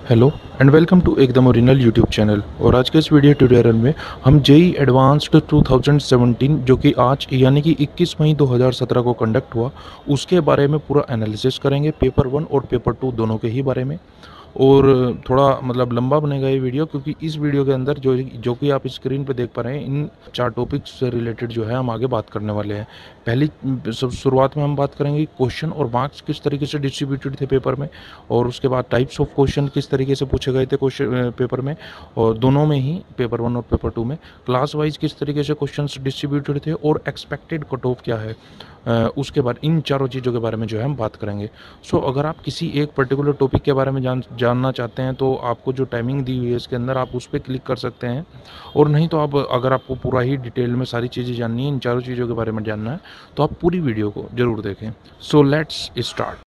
Hello and welcome to एकदम original YouTube channel. और आज के इस वीडियो ट्यूटोरियल में हम जेई एडवांस्ड 2017 जो कि आज यानी कि 21 मई 2017 को कंडक्ट हुआ उसके बारे में पूरा एनालिसिस करेंगे, पेपर 1 और पेपर 2 दोनों के ही बारे में। और थोड़ा मतलब लंबा बनेगा ये वीडियो क्योंकि इस वीडियो के अंदर जो कि आप स्क्रीन पे देख पा रहे हैं, इन 4 टॉपिक्स से रिलेटेड जो है हम आगे बात करने वाले हैं। पहली सब शुरुआत में हम बात करेंगे क्वेश्चन और मार्क्स किस तरीके से डिस्ट्रीब्यूटेड थे पेपर में, और उसके बाद टाइप्स ऑफ क्वेश्चन किस तरीके से पूछे गए थे क्वेश्चन पेपर में, और दोनों में ही पेपर 1 और पेपर 2 में क्लास वाइज किस तरीके से क्वेश्चन डिस्ट्रीब्यूटेड थे और एक्सपेक्टेड कट ऑफ क्या है। उसके बाद इन चारों चीज़ों के बारे में जो है हम बात करेंगे। अगर आप किसी एक पर्टिकुलर टॉपिक के बारे में जानना चाहते हैं तो आपको जो टाइमिंग दी हुई है इसके अंदर आप उस पर क्लिक कर सकते हैं, और नहीं तो आप अगर आपको पूरा ही डिटेल में सारी चीज़ें जाननी है, इन चारों चीज़ों के बारे में जानना है, तो आप पूरी वीडियो को ज़रूर देखें। So let's start.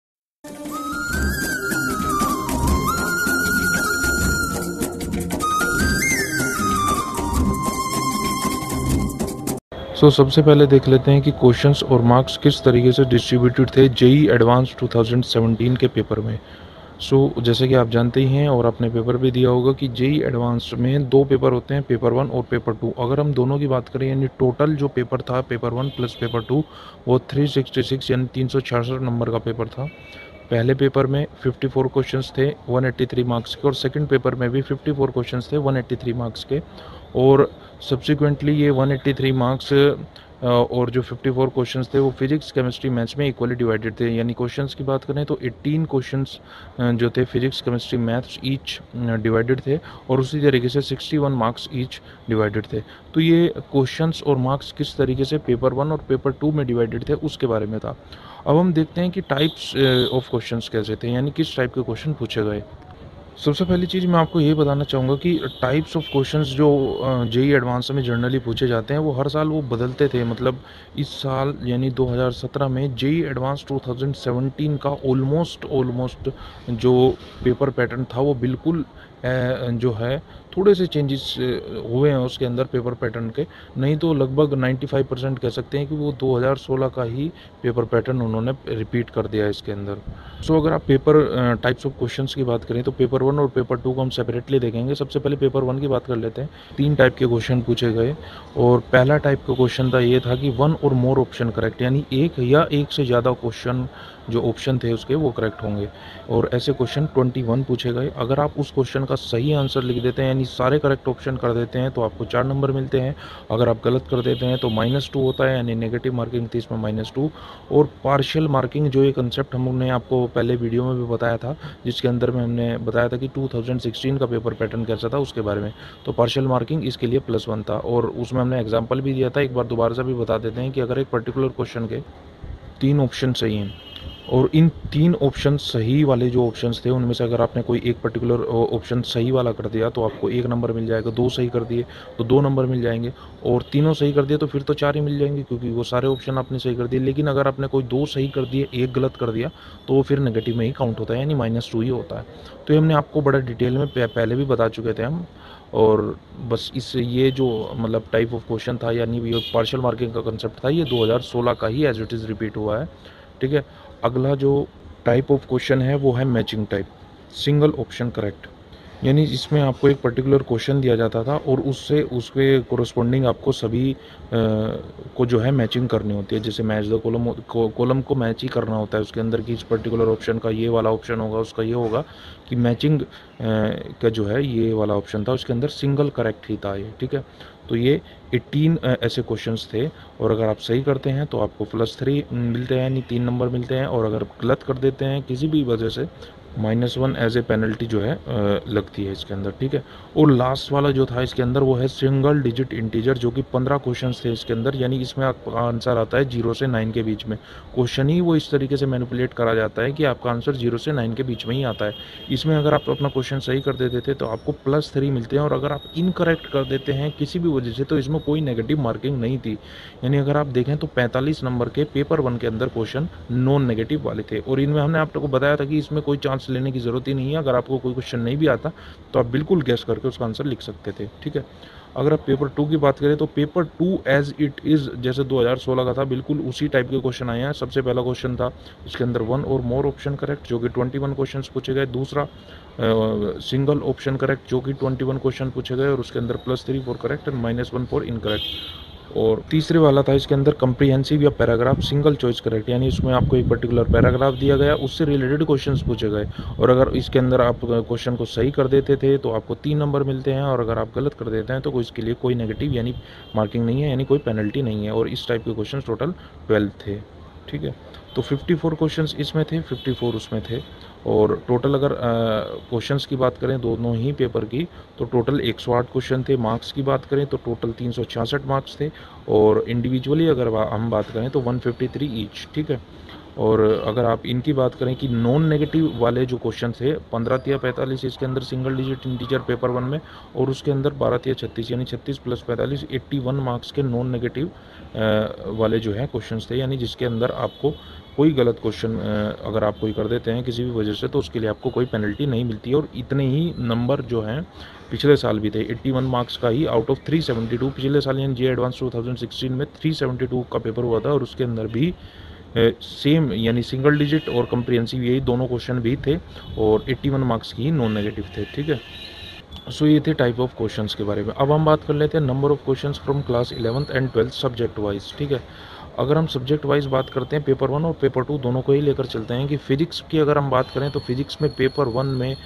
सबसे पहले देख लेते हैं कि क्वेश्चंस और मार्क्स किस तरीके से डिस्ट्रीब्यूटेड थे जेई एडवांस 2017 के पेपर में। जैसे कि आप जानते ही हैं और आपने पेपर भी दिया होगा कि जेई एडवांस में 2 पेपर होते हैं, पेपर 1 और पेपर 2। अगर हम दोनों की बात करें यानी टोटल जो पेपर था पेपर 1 प्लस पेपर 2 वो 366 यानी 366 नंबर का पेपर था। पहले पेपर में 54 क्वेश्चंस थे 183 मार्क्स के, और सेकंड पेपर में भी 54 क्वेश्चंस थे 183 मार्क्स के। और सब्सिक्वेंटली ये 183 मार्क्स और जो 54 क्वेश्चंस थे वो फिजिक्स केमिस्ट्री मैथ्स में इक्वली डिवाइडेड थे। यानी क्वेश्चंस की बात करें तो 18 क्वेश्चंस जो थे physics chemistry maths each divided थे, और उसी तरीके से 61 मार्क्स ईच डिवाइडेड थे। तो ये क्वेश्चंस और मार्क्स किस तरीके से पेपर 1 और पेपर 2 में डिवाइडेड थे उसके बारे में था। अब हम देखते हैं कि टाइप्स ऑफ क्वेश्चंस कैसे थे, यानी किस टाइप के क्वेश्चन पूछे गए। सबसे पहली चीज़ मैं आपको ये बताना चाहूँगा कि टाइप्स ऑफ क्वेश्चंस जो जेई एडवांस में जनरली पूछे जाते हैं वो हर साल वो बदलते थे। मतलब इस साल यानी 2017 में जेई एडवांस 2017 का ऑलमोस्ट जो पेपर पैटर्न था वो बिल्कुल जो है थोड़े से चेंजेस हुए हैं उसके अंदर पेपर पैटर्न के, नहीं तो लगभग 95% कह सकते हैं कि वो 2016 का ही पेपर पैटर्न उन्होंने रिपीट कर दिया है इसके अंदर। अगर आप पेपर टाइप्स ऑफ क्वेश्चंस की बात करें तो पेपर 1 और पेपर 2 को हम सेपरेटली देखेंगे। सबसे पहले पेपर 1 की बात कर लेते हैं। 3 टाइप के क्वेश्चन पूछे गए, और पहला टाइप का क्वेश्चन था ये था कि 1 और मोर ऑप्शन करेक्ट, यानी एक या एक से ज़्यादा क्वेश्चन जो ऑप्शन थे उसके वो करेक्ट होंगे, और ऐसे क्वेश्चन 21 पूछे गए। अगर आप उस क्वेश्चन का सही आंसर लिख देते हैं यानी सारे करेक्ट ऑप्शन कर देते हैं तो आपको 4 नंबर मिलते हैं। अगर आप गलत कर देते हैं तो -2 होता है, यानी नेगेटिव मार्किंग थी इसमें -2। और पार्शियल मार्किंग जो ये कंसेप्ट हमने आपको पहले वीडियो में भी बताया था, जिसके अंदर में हमने बताया था कि 2016 का पेपर पैटर्न कैसा था उसके बारे में, तो पार्शियल मार्किंग इसके लिए +1 था। और उसमें हमने एग्जाम्पल भी दिया था, एक बार दोबारा से भी बता देते हैं कि अगर एक पर्टिकुलर क्वेश्चन के 3 ऑप्शन सही हैं और इन 3 ऑप्शन सही वाले जो ऑप्शंस थे उनमें से अगर आपने कोई एक पर्टिकुलर ऑप्शन सही वाला कर दिया तो आपको 1 नंबर मिल जाएगा, 2 सही कर दिए तो 2 नंबर मिल जाएंगे, और तीनों सही कर दिए तो फिर तो 4 ही मिल जाएंगे क्योंकि वो सारे ऑप्शन आपने सही कर दिए। लेकिन अगर आपने कोई 2 सही कर दिए 1 गलत कर दिया तो वो फिर नेगेटिव में ही काउंट होता है, यानी -2 ही होता है। तो ये हमने आपको बड़ा डिटेल में पहले भी बता चुके थे हम। और बस इससे ये जो मतलब टाइप ऑफ क्वेश्चन था यानी ये पार्शियल मार्किंग का कंसेप्ट था, ये 2016 का ही एज इट इज़ रिपीट हुआ है। ठीक है। अगला जो टाइप ऑफ क्वेश्चन है वो है matching type, single option correct, यानी इसमें आपको एक पर्टिकुलर क्वेश्चन दिया जाता था और उससे उसके कोरस्पॉन्डिंग आपको सभी को जो है मैचिंग करनी होती है। जैसे मैच द कॉलम को मैच ही करना होता है उसके अंदर कि इस पर्टिकुलर ऑप्शन का ये वाला ऑप्शन होगा, उसका ये होगा, कि मैचिंग का जो है ये वाला ऑप्शन था उसके अंदर सिंगल करेक्ट ही था ये। ठीक है। तो ये 18 ऐसे क्वेश्चंस थे, और अगर आप सही करते हैं तो आपको +3 मिलते हैं, यानी 3 नंबर मिलते हैं, और अगर गलत कर देते हैं किसी भी वजह से -1 एज ए पेनल्टी जो है लगती है इसके अंदर। ठीक है। और लास्ट वाला जो था इसके अंदर वो है सिंगल डिजिट इंटीजर, जो कि 15 क्वेश्चंस थे इसके अंदर, यानी इसमें आपका आंसर आता है 0 से 9 के बीच में। क्वेश्चन ही वो इस तरीके से मैनिपुलेट करा जाता है कि आपका आंसर 0 से 9 के बीच में ही आता है। इसमें अगर आप अपना क्वेश्चन सही कर देते थे तो आपको +3 मिलते हैं, और अगर आप इनकरेक्ट कर देते हैं किसी भी वजह से तो इसमें कोई नेगेटिव मार्किंग नहीं थी। यानी अगर आप देखें तो 45 नंबर के पेपर 1 के अंदर क्वेश्चन नॉन नेगेटिव वाले थे, और इनमें हमने आपको बताया था कि इसमें कोई चांस लेने की ज़रूरत ही नहीं है। अगर आपको कोई क्वेश्चन नहीं भी आता तो आप बिल्कुल गैस करके उसका आंसर लिख सकते थे। ठीक है। अगर आप पेपर 2 की बात करें तो पेपर 2 एज इट इज़ जैसे 2016 का था बिल्कुल उसी टाइप के क्वेश्चन आए हैं। सबसे पहला क्वेश्चन था इसके अंदर 1 और मोर ऑप्शन करेक्ट जो कि 21 क्वेश्चन पूछे गए। दूसरा सिंगल ऑप्शन करेक्ट जो कि 21 क्वेश्चन पूछे गए और उसके अंदर +3 for correct and -1 for incorrect. और तीसरे वाला था इसके अंदर कंप्रीहेंसिव या पैराग्राफ सिंगल चॉइस करेक्ट, यानी इसमें आपको एक पर्टिकुलर पैराग्राफ दिया गया उससे रिलेटेड क्वेश्चंस पूछे गए और अगर इसके अंदर आप क्वेश्चन को सही कर देते थे तो आपको 3 नंबर मिलते हैं और अगर आप गलत कर देते हैं तो इसके लिए कोई नेगेटिव यानी मार्किंग नहीं है, यानी कोई पेनल्टी नहीं है। और इस टाइप के क्वेश्चन टोटल 12 थे। ठीक है, तो 54 क्वेश्चंस इसमें थे, 54 उसमें थे। और टोटल अगर क्वेश्चंस की बात करें दोनों ही पेपर की तो टोटल 108 क्वेश्चन थे। मार्क्स की बात करें तो टोटल 366 मार्क्स थे और इंडिविजुअली अगर हम बात करें तो 153 ईच। ठीक है, और अगर आप इनकी बात करें कि नॉन नेगेटिव वाले जो क्वेश्चन थे 15 या 45 इसके अंदर सिंगल डिजिट इंटीजर पेपर 1 में और उसके अंदर 12 या 36 यानी 36 + 45 81 मार्क्स के नॉन नेगेटिव वाले जो है क्वेश्चंस थे, यानी जिसके अंदर आपको कोई गलत क्वेश्चन अगर आप कोई कर देते हैं किसी भी वजह से तो उसके लिए आपको कोई पेनल्टी नहीं मिलती है। और इतने ही नंबर जो हैं पिछले साल भी थे 81 मार्क्स का ही आउट ऑफ 372। पिछले साल यानी जे एडवांस 2016 में 372 का पेपर हुआ था और उसके अंदर भी सेम यानी सिंगल डिजिट और कंप्रिहेंसिव यही दोनों क्वेश्चन भी थे और 81 मार्क्स की नॉन नेगेटिव थे। ठीक है, सो ये थे टाइप ऑफ क्वेश्चंस के बारे में। अब हम बात कर लेते हैं number of questions from class 11th and 12th subject wise. ठीक है, अगर हम सब्जेक्ट वाइज बात करते हैं पेपर 1 और पेपर 2 दोनों को ही लेकर चलते हैं कि फिजिक्स की अगर हम बात करें तो फिजिक्स में पेपर 1 में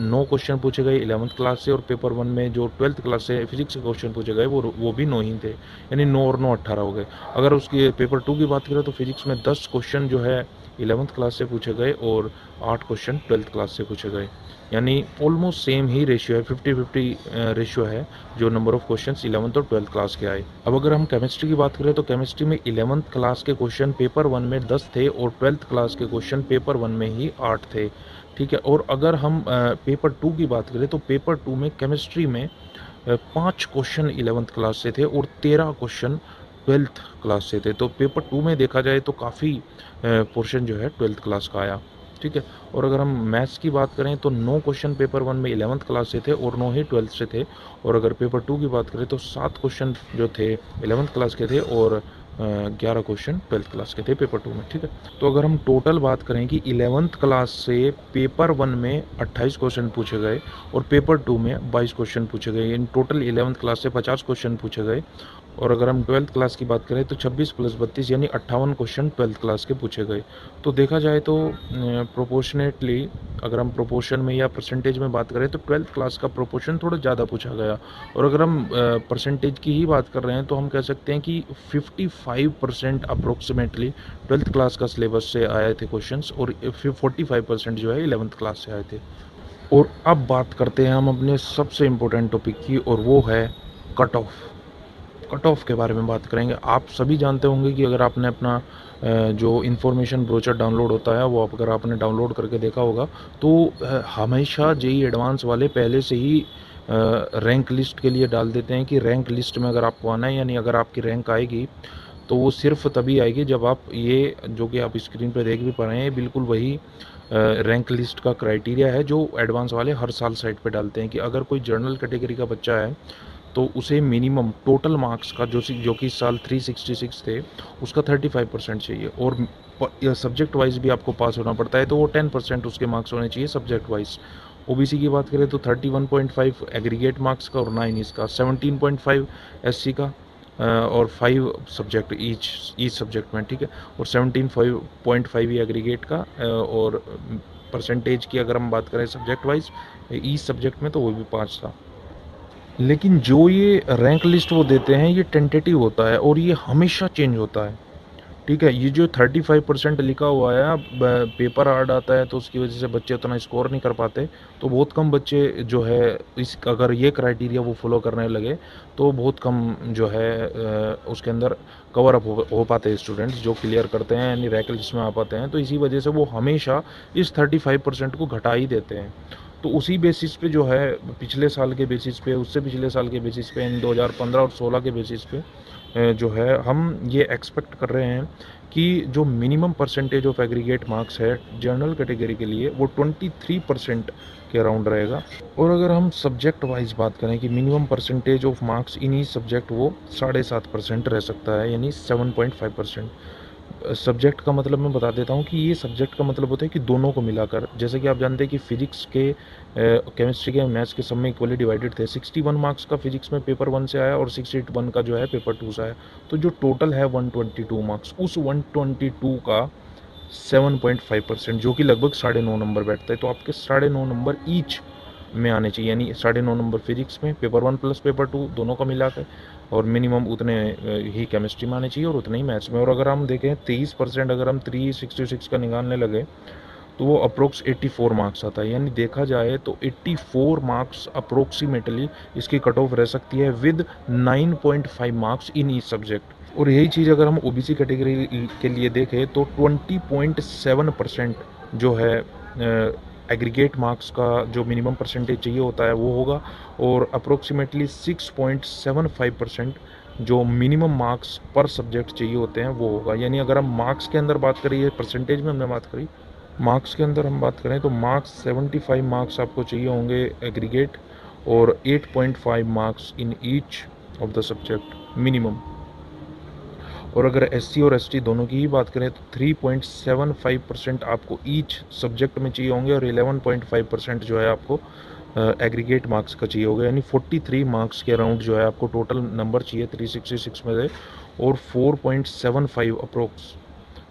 9 क्वेश्चन पूछे गए 11th क्लास से और पेपर 1 में जो 12th क्लास से फिजिक्स के क्वेश्चन पूछे गए वो भी 9 ही थे, यानी 9 और 9 18 हो गए। अगर उसकी पेपर 2 की बात करें तो फिजिक्स में 10 क्वेश्चन जो है 11th क्लास से पूछे गए और 8 क्वेश्चन 12th क्लास से पूछे गए, यानी ऑलमोस्ट सेम ही रेशियो है, 50-50 रेशियो है जो नंबर ऑफ क्वेश्चंस 11th और 12th क्लास के आए। अब अगर हम केमिस्ट्री की बात करें तो केमिस्ट्री में 11th क्लास के क्वेश्चन पेपर 1 में 10 थे और 12th क्लास के क्वेश्चन पेपर 1 में ही 8 थे। ठीक है, और अगर हम पेपर 2 की बात करें तो पेपर 2 में केमिस्ट्री में 5 क्वेश्चन 11th क्लास से थे और 13 क्वेश्चन 12th क्लास से थे। तो पेपर 2 में देखा जाए तो काफ़ी पोर्शन जो है 12th क्लास का आया। ठीक है, और अगर हम मैथ्स की बात करें तो 9 क्वेश्चन पेपर 1 में 11th क्लास से थे और 9 ही 12th से थे। और अगर पेपर 2 की बात करें तो 7 क्वेश्चन जो थे 11th क्लास के थे और 11 क्वेश्चन 12th क्लास के थे पेपर 2 में। ठीक है, तो अगर हम टोटल बात करें कि 11th क्लास से पेपर 1 में 28 क्वेश्चन पूछे गए और पेपर 2 में 22 क्वेश्चन पूछे गए, इन टोटल 11th क्लास से 50 क्वेश्चन पूछे गए। और अगर हम 12th क्लास की बात करें तो 26 + 32 यानी 58 क्वेश्चन 12th क्लास के पूछे गए। तो देखा जाए तो प्रोपोर्शनेटली अगर हम प्रोपोर्शन में या परसेंटेज में बात करें तो 12th क्लास का प्रोपोर्शन थोड़ा ज़्यादा पूछा गया। और अगर हम परसेंटेज की ही बात कर रहे हैं तो हम कह सकते हैं कि 55% अप्रोक्सीमेटली 12th क्लास का सिलेबस से आए थे क्वेश्चंस और 45% जो है 11th क्लास से आए थे। और अब बात करते हैं हम अपने सबसे इम्पोर्टेंट टॉपिक की और वो है कट ऑफ। कट ऑफ के बारे में बात करेंगे। आप सभी जानते होंगे कि अगर आपने अपना जो इन्फॉर्मेशन ब्रोचर डाउनलोड होता है वो अगर आपने डाउनलोड करके देखा होगा तो हमेशा जेईई एडवांस वाले पहले से ही रैंक लिस्ट के लिए डाल देते हैं कि रैंक लिस्ट में अगर आपको आना है, यानी अगर आपकी रैंक आएगी तो वो सिर्फ तभी आएगी जब आप ये जो कि आप स्क्रीन पर देख भी पा रहे हैं बिल्कुल वही रैंक लिस्ट का क्राइटेरिया है जो एडवांस वाले हर साल साइट पे डालते हैं कि अगर कोई जनरल कैटेगरी का बच्चा है तो उसे मिनिमम टोटल मार्क्स का जो कि इस साल 366 थे उसका 35% चाहिए और सब्जेक्ट वाइज भी आपको पास होना पड़ता है तो वो 10% उसके मार्क्स होने चाहिए सब्जेक्ट वाइज। ओबीसी की बात करें तो 31.5 एग्रीगेट मार्क्स का और 9 इसका, 17.5 एससी का और 5 सब्जेक्ट ईच सब्जेक्ट में। ठीक है, और 17.5 एग्रीगेट का और परसेंटेज की अगर हम बात करें सब्जेक्ट वाइज ईच सब्जेक्ट में तो वो भी 5 था। लेकिन जो ये रैंक लिस्ट वो देते हैं ये टेंटेटिव होता है और ये हमेशा चेंज होता है। ठीक है, ये जो 35% लिखा हुआ है अब पेपर हार्ड आता है तो उसकी वजह से बच्चे उतना स्कोर नहीं कर पाते, तो बहुत कम बच्चे जो है इस अगर ये क्राइटेरिया वो फॉलो करने लगे तो बहुत कम जो है उसके अंदर कवर अप हो पाते हैं स्टूडेंट्स जो क्लियर करते हैं यानी रैंक लिस्ट में आ पाते हैं। तो इसी वजह से वो हमेशा इस 35% को घटा ही देते हैं। तो उसी बेसिस पे जो है पिछले साल के बेसिस पे उससे पिछले साल के बेसिस पे इन 2015 और 16 के बेसिस पे जो है हम ये एक्सपेक्ट कर रहे हैं कि जो minimum percentage of aggregate marks है जनरल कैटेगरी के लिए वो 23% के अराउंड रहेगा। और अगर हम सब्जेक्ट वाइज बात करें कि minimum percentage of marks in each subject, वो 7.5% रह सकता है, यानी 7.5%। सब्जेक्ट का मतलब मैं बता देता हूँ कि ये सब्जेक्ट का मतलब होता है कि दोनों को मिलाकर, जैसे कि आप जानते हैं कि फिजिक्स के, केमिस्ट्री के, मैथ्स के सब में इक्वली डिवाइडेड थे। 61 मार्क्स का फिजिक्स में पेपर 1 से आया और 61 का जो है पेपर 2 से आया। तो जो टोटल है 122 मार्क्स, उस 122 का 7.5%, जो कि लगभग 9.5 नंबर बैठता है। तो आपके 9.5 नंबर ईच में आने चाहिए, यानी 9.5 नंबर फिजिक्स में, पेपर 1 प्लस पेपर 2 दोनों का मिला कर, और मिनिमम उतने ही केमिस्ट्री में आने चाहिए और उतने ही मैथ्स में। और अगर हम देखें 23% अगर हम 366 का निकालने लगे तो वो अप्रोक्स 84 मार्क्स आता है। यानी देखा जाए तो 84 मार्क्स अप्रोक्सीमेटली इसकी कट ऑफ रह सकती है with 9.5 marks in each subject. और यही चीज़ अगर हम ओबीसी कैटेगरी के लिए देखें तो 20.7% जो है एग्रीगेट मार्क्स का जो मिनिमम परसेंटेज चाहिए होता है वो होगा, और अप्रोक्सीमेटली 6.75% जो मिनिमम मार्क्स पर सब्जेक्ट चाहिए होते हैं वो होगा। यानी अगर हम मार्क्स के अंदर बात करें, परसेंटेज में हमने बात करी, मार्क्स के अंदर हम बात करें तो मार्क्स 75 मार्क्स आपको चाहिए होंगे एग्रीगेट, और 8.5 marks in each of the subject minimum. और अगर एससी और एसटी दोनों की ही बात करें तो 3.75% आपको ईच सब्जेक्ट में चाहिए होंगे, और 11.5% जो है आपको एग्रीगेट मार्क्स का चाहिए होगा। यानी 43 मार्क्स के अराउंड जो है आपको टोटल नंबर चाहिए 366 में से, और 4.75 अप्रोक्स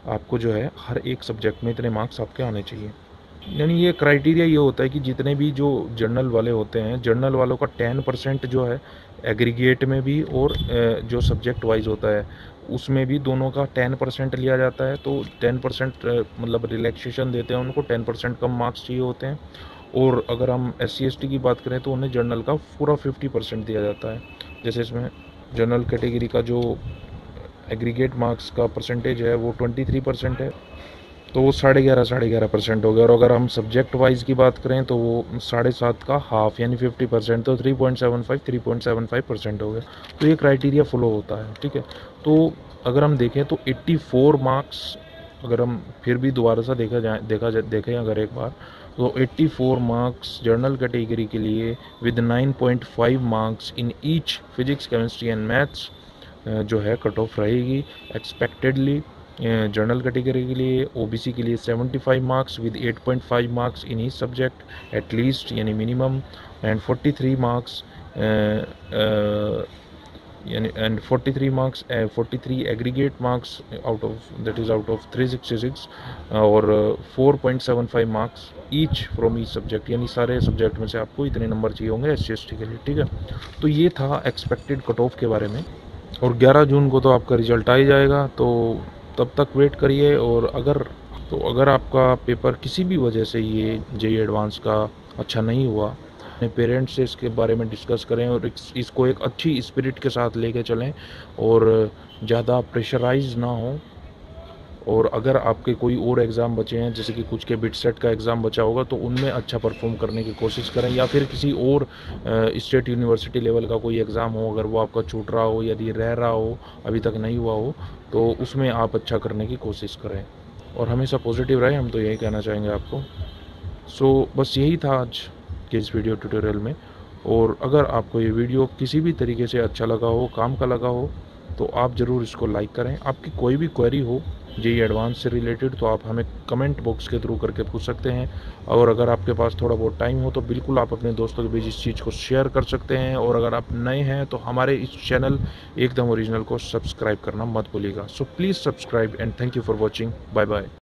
आपको जो है हर एक सब्जेक्ट में इतने मार्क्स आपके आने चाहिए। यानी ये क्राइटेरिया ये होता है कि जितने भी जो जर्नल वाले होते हैं, जर्नल वालों का 10% जो है एग्रीगेट में भी, और जो सब्जेक्ट वाइज होता है उसमें भी दोनों का 10% लिया जाता है। तो 10% मतलब रिलैक्सेशन देते हैं उनको, 10% कम मार्क्स चाहिए होते हैं। और अगर हम SC ST की बात करें तो उन्हें जर्नल का पूरा 50% दिया जाता है। जैसे इसमें जनरल कैटेगरी का जो एग्रीगेट मार्क्स का परसेंटेज है वो 23% है, तो वो 11.5% हो गया। और अगर हम सब्जेक्ट वाइज की बात करें तो वो 7.5 का हाफ यानी 50%, तो 3.75% हो गया। तो ये क्राइटेरिया फॉलो होता है, ठीक है। तो अगर हम देखें तो 84 मार्क्स, अगर हम फिर भी दोबारा से देखें अगर एक बार, तो 84 मार्क्स जर्नल कैटेगरी के लिए with 9.5 marks in each physics, chemistry and maths जो है कट ऑफ रहेगी एक्सपेक्टेडली। जनरल कैटेगरी के लिए, ओबीसी के लिए 75 marks with 8.5 marks in each subject at least, यानी मिनिमम, एंड 43 मार्क्स यानी and 43 marks 43 aggregate marks out of, that is out of 366, और 4.75 marks each from each subject, यानी सारे सब्जेक्ट में से आपको इतने नंबर चाहिए होंगे SC ST के लिए, ठीक है। तो ये था एक्सपेक्टेड कट ऑफ के बारे में। और 11 जून को तो आपका रिजल्ट आ ही जाएगा, तो तब तक वेट करिए। और अगर आपका पेपर किसी भी वजह से ये JEE एडवांस का अच्छा नहीं हुआ, अपने पेरेंट्स से इसके बारे में डिस्कस करें और इसको एक अच्छी स्पिरिट के साथ लेके चलें, और ज़्यादा प्रेशराइज ना हो। और अगर आपके कोई और एग्ज़ाम बचे हैं, जैसे कि कुछ के बिट सेट का एग्ज़ाम बचा होगा, तो उनमें अच्छा परफॉर्म करने की कोशिश करें, या फिर किसी और स्टेट यूनिवर्सिटी लेवल का कोई एग्ज़ाम हो, अगर वो आपका छूट रहा हो, यदि रह रहा हो, अभी तक नहीं हुआ हो, तो उसमें आप अच्छा करने की कोशिश करें और हमेशा पॉजिटिव रहें। हम तो यही कहना चाहेंगे आपको। बस यही था आज के इस वीडियो ट्यूटोरियल में। और अगर आपको ये वीडियो किसी भी तरीके से अच्छा लगा हो, काम का लगा हो, तो आप ज़रूर इसको लाइक करें। आपकी कोई भी क्वेरी हो JEE एडवांस से रिलेटेड, तो आप हमें कमेंट बॉक्स के थ्रू करके पूछ सकते हैं। और अगर आपके पास थोड़ा बहुत टाइम हो तो बिल्कुल आप अपने दोस्तों के बीच इस चीज़ को शेयर कर सकते हैं। और अगर आप नए हैं तो हमारे इस चैनल एकदम ओरिजिनल को सब्सक्राइब करना मत भूलिएगा। So please subscribe and thank you for watching. Bye bye.